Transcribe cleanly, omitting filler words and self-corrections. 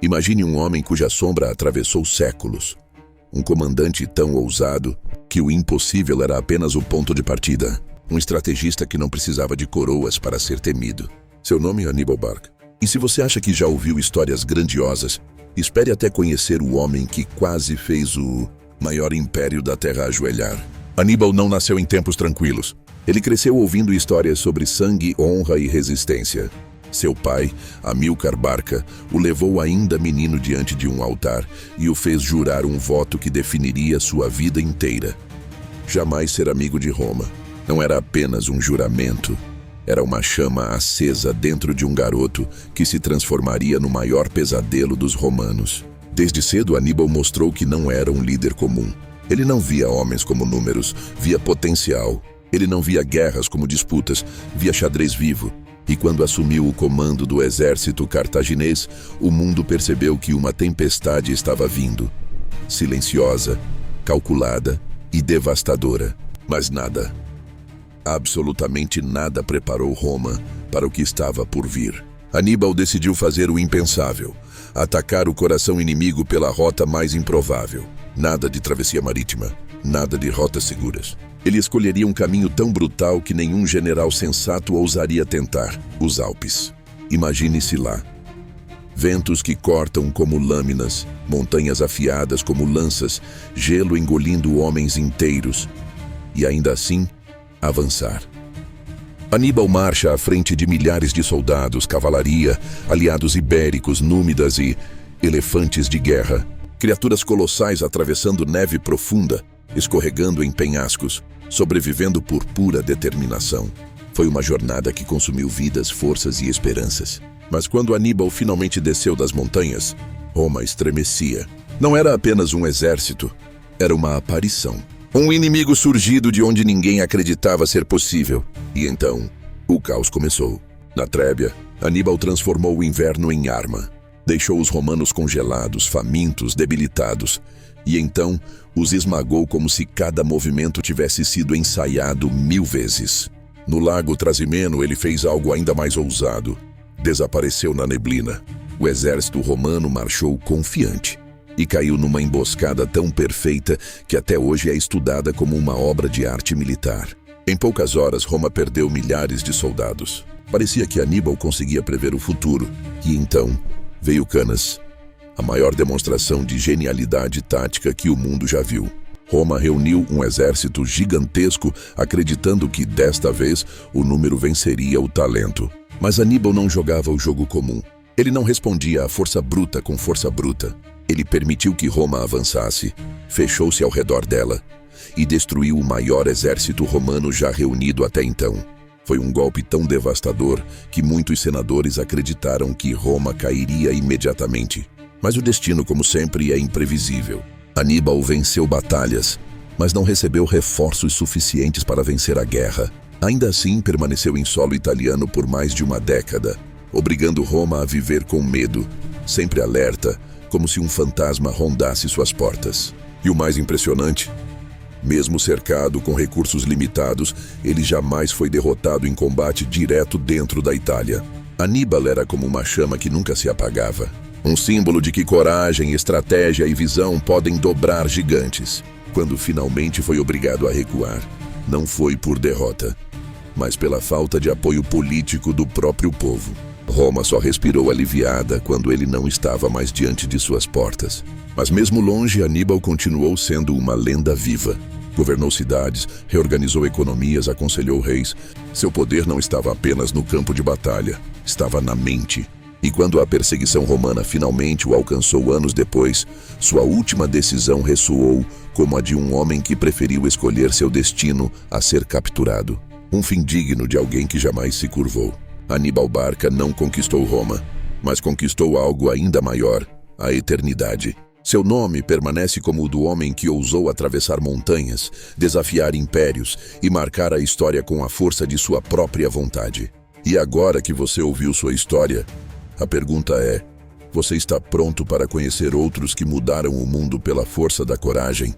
Imagine um homem cuja sombra atravessou séculos. Um comandante tão ousado que o impossível era apenas o ponto de partida. Um estrategista que não precisava de coroas para ser temido. Seu nome é Hannibal Barca. E se você acha que já ouviu histórias grandiosas, espere até conhecer o homem que quase fez o maior império da Terra ajoelhar. Hannibal não nasceu em tempos tranquilos. Ele cresceu ouvindo histórias sobre sangue, honra e resistência. Seu pai, Hamilcar Barca, o levou ainda menino diante de um altar e o fez jurar um voto que definiria sua vida inteira. Jamais ser amigo de Roma. Não era apenas um juramento. Era uma chama acesa dentro de um garoto que se transformaria no maior pesadelo dos romanos. Desde cedo, Hannibal mostrou que não era um líder comum. Ele não via homens como números, via potencial. Ele não via guerras como disputas, via xadrez vivo. E quando assumiu o comando do exército cartaginês, o mundo percebeu que uma tempestade estava vindo. Silenciosa, calculada e devastadora. Mas nada, absolutamente nada preparou Roma para o que estava por vir. Hannibal decidiu fazer o impensável, atacar o coração inimigo pela rota mais improvável. Nada de travessia marítima, nada de rotas seguras. Ele escolheria um caminho tão brutal que nenhum general sensato ousaria tentar: os Alpes. Imagine-se lá. Ventos que cortam como lâminas, montanhas afiadas como lanças, gelo engolindo homens inteiros. E ainda assim, avançar. Hannibal marcha à frente de milhares de soldados, cavalaria, aliados ibéricos, númidas e elefantes de guerra. Criaturas colossais atravessando neve profunda, escorregando em penhascos, sobrevivendo por pura determinação. Foi uma jornada que consumiu vidas, forças e esperanças. Mas quando Hannibal finalmente desceu das montanhas, Roma estremecia. Não era apenas um exército, era uma aparição. Um inimigo surgido de onde ninguém acreditava ser possível. E então, o caos começou. Na Trébia, Hannibal transformou o inverno em arma. Deixou os romanos congelados, famintos, debilitados. E então, os esmagou como se cada movimento tivesse sido ensaiado 1000 vezes. No lago Trasimeno, ele fez algo ainda mais ousado. Desapareceu na neblina. O exército romano marchou confiante e caiu numa emboscada tão perfeita que até hoje é estudada como uma obra de arte militar. Em poucas horas, Roma perdeu milhares de soldados. Parecia que Hannibal conseguia prever o futuro. E então, veio Canas, a maior demonstração de genialidade tática que o mundo já viu. Roma reuniu um exército gigantesco, acreditando que, desta vez, o número venceria o talento. Mas Hannibal não jogava o jogo comum. Ele não respondia à força bruta com força bruta. Ele permitiu que Roma avançasse, fechou-se ao redor dela e destruiu o maior exército romano já reunido até então. Foi um golpe tão devastador que muitos senadores acreditaram que Roma cairia imediatamente. Mas o destino, como sempre, é imprevisível. Hannibal venceu batalhas, mas não recebeu reforços suficientes para vencer a guerra. Ainda assim, permaneceu em solo italiano por mais de uma década, obrigando Roma a viver com medo, sempre alerta, como se um fantasma rondasse suas portas. E o mais impressionante, mesmo cercado com recursos limitados, ele jamais foi derrotado em combate direto dentro da Itália. Hannibal era como uma chama que nunca se apagava. Um símbolo de que coragem, estratégia e visão podem dobrar gigantes. Quando finalmente foi obrigado a recuar, não foi por derrota, mas pela falta de apoio político do próprio povo. Roma só respirou aliviada quando ele não estava mais diante de suas portas. Mas mesmo longe, Hannibal continuou sendo uma lenda viva. Governou cidades, reorganizou economias, aconselhou reis. Seu poder não estava apenas no campo de batalha, estava na mente. E quando a perseguição romana finalmente o alcançou anos depois, sua última decisão ressoou como a de um homem que preferiu escolher seu destino a ser capturado. Um fim digno de alguém que jamais se curvou. Hannibal Barca não conquistou Roma, mas conquistou algo ainda maior, a eternidade. Seu nome permanece como o do homem que ousou atravessar montanhas, desafiar impérios e marcar a história com a força de sua própria vontade. E agora que você ouviu sua história, a pergunta é: você está pronto para conhecer outros que mudaram o mundo pela força da coragem?